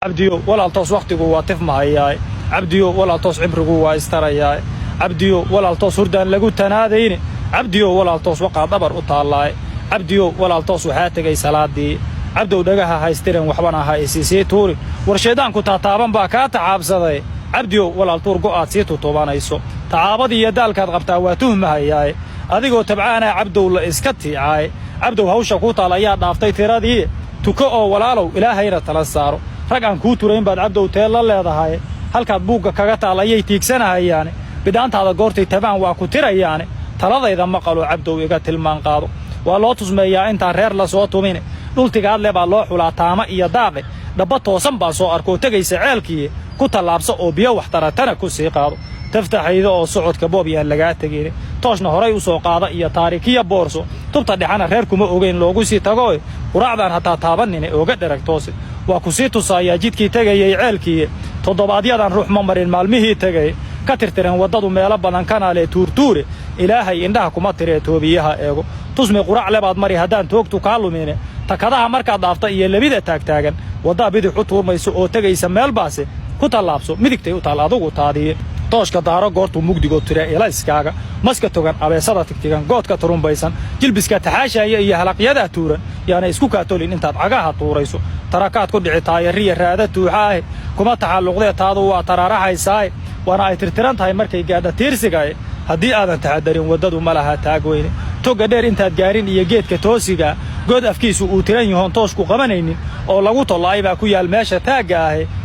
عبديو ولا الطوس وقتك واتف معي عبديو ولا الطوس عمرك واستريا عبديو ولا الطوس هردان لقو تنادين عبديو ولا الطوس وقع دبر وطالع عبديو ولا الطوس وحاتك سلادي عبدو دغها هايسترن وحبنا هايسيسي توري ورشيدان كنت تابان با كا تعابسداي عبديو ولا الطور go'aad si totobanayso taabadii iyo daalkaad qabtaa waa tuhmahayaay adigoo tabcaana cabdow la iska tiicay cabdow hawsha ku taalaya dhaaftay tiradii tuko oo walaalow ilaahayna tala saaro rag aan ku turayn baad cabdow teel la leedahay halkaad buuga kaga taalayay tiigsanahayaan bidaantaada goortay tabaan waa ku tirayaan taladayda maqalo cabdow iga tilmaan qaado waa loo tusmeeyaa inta reer la soo tumin dhultigaad leebaa loo xulaa taama iyo daaqi dhaba toosan baa soo arko tagaysa ceelkii ku talaabso oo biyo wax taratana ku sii qaado taftaxayda oo socodka boobiyaan laga tageen tooshna horay u soo qaada iyo taariikhiya boorso tubta dhixana reer kuma ogeyn loogu sii tago quraacdan hataa taabanina ooga dharagtoos waa ku sii tusaaya jidkii tagayay ceelkii toddobaadyadaan ruux ma marin maalmihii tagay ka tirtiran wadadu meelo badan kanaale tuurtuure ilaahay indhaha kuma tiree toobiyaha eego tusme quraac lebaad mari hadaan toogtu ka lumine takadaha marka dhaafta iyo labida taagtaagan wada bidix u tuurmayso oo tagaysa meel baase ku talaabso midigtay u taal adugu taadiye tooshka daaro goortu mugdigo tire ilayskaaga maska togan abeesada tigtigan goodka turumbaysan jilbiska taxaashaya iyo halaqyada tuuran yaana isku kaatolin intaad cagaha tuurayso tarakaad ku dhici taayariya raada tuuxaa kuma taxalluqday taadu waa tararahaysaa waana ay tirtiran tahay markay gaadha tiirsiga haddii aadan taxadarin wadadu malaha taagweyne toga dheer intaad gaarin iyo geedka toosiga good afkiisu uu tiran yahoon toosku qabanaynin oo lagu tolaay baa ku yaal meesha taaga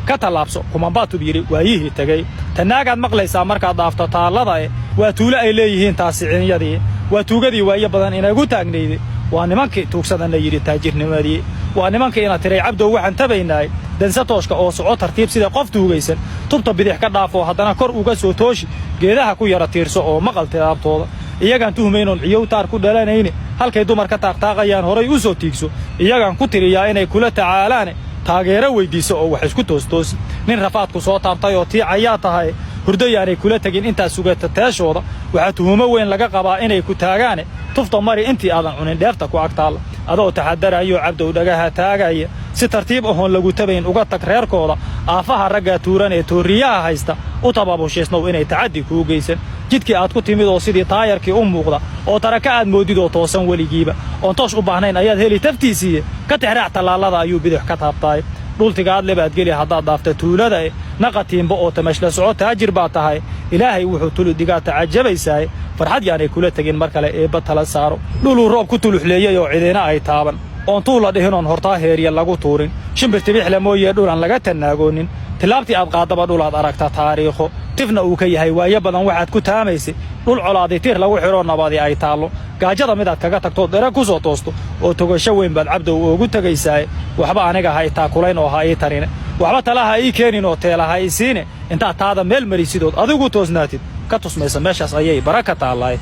ka talaabso kuma baatub yiri waayihii tagay tanaagaad maqlaysaa markaad dhaafto taalada waa tuulo ay leeyihiin taasiciinyadii waa tuugadii waayo badan inagu taagneeyay waa nimankii tuugsadana yiri taajirnimadii waa nimankii ina tiray cabdow waxaan tabaynaay dansa tooshka oo soco tartiib sida qof tuugaysan tubta bidix ka dhaafo haddana kor uga soo tooshi geedaha ku yara tiirso oo maqal tilaabtooda iyagaan tuhmaynoon ciyowtaar ku dhalanayni halkay dumar ka taaqtaaqayaan horay u soo tiigso iyagaan ku tiriyaa inay kula tacaalaan taageero weydiiso oo wax isku toostoos nin rafaadku soo taabtay oo tiicayaa tahay hurdayaanay kula tagin inta sugata teeshooda waxa tuhumo weyn laga qabaa inay ku taagaan tufta mari intii aadan cunin dheefta ku agtaal adoo taxadarayo cabdow dhagaha taagaya si tartiib ahoon lagu tabayn uga tag reerkooda aafaha ragga tuuran ee tooriyaha haysta u tababusheesnow inay tacaddi ku geysan jidkii aad ku timid oo sidii taayarkii u muuqda oo taraka aad moodido toosan waligiiba oo toosh u baahnayn ayaad heli taftiisii ka tixraac talaalada ayuu bidix ka taabtay dhultigaad lebaad gali haddaad dhaafta tuulada naqatiinba oo tamashla soco taajir baa tahay ilaahay wuxuu tulu digaa tacajabaysaa farxad yaanay kula tagin mar kale ee batala saaro dhuluu roob ku tuluxleeyay oo ciidina ay taaban oon tuula dhihinoon hortaa heeriya lagu tuurin shimbirti bixla mooyee dhulan laga tanaagoonin tilaabtii aad qaadaba dhulaad aragta taariikho tifna uu ka yahay waayo badan waxaad ku taamaysay dhul colaadi tiir lagu xiro nabadi ay taalo gaajada midaad kaga tagto dheer ku soo toosto oo togasho weyn baad cabdow ugu tagaysaa waxba aniga hay taakulayn oo hay tarine waxba talaha ii keenin oo teelaha ii siine inta taada meel marisidood adigu toosnaatid ka tusmaysa meeshaas ayay baraka taalaay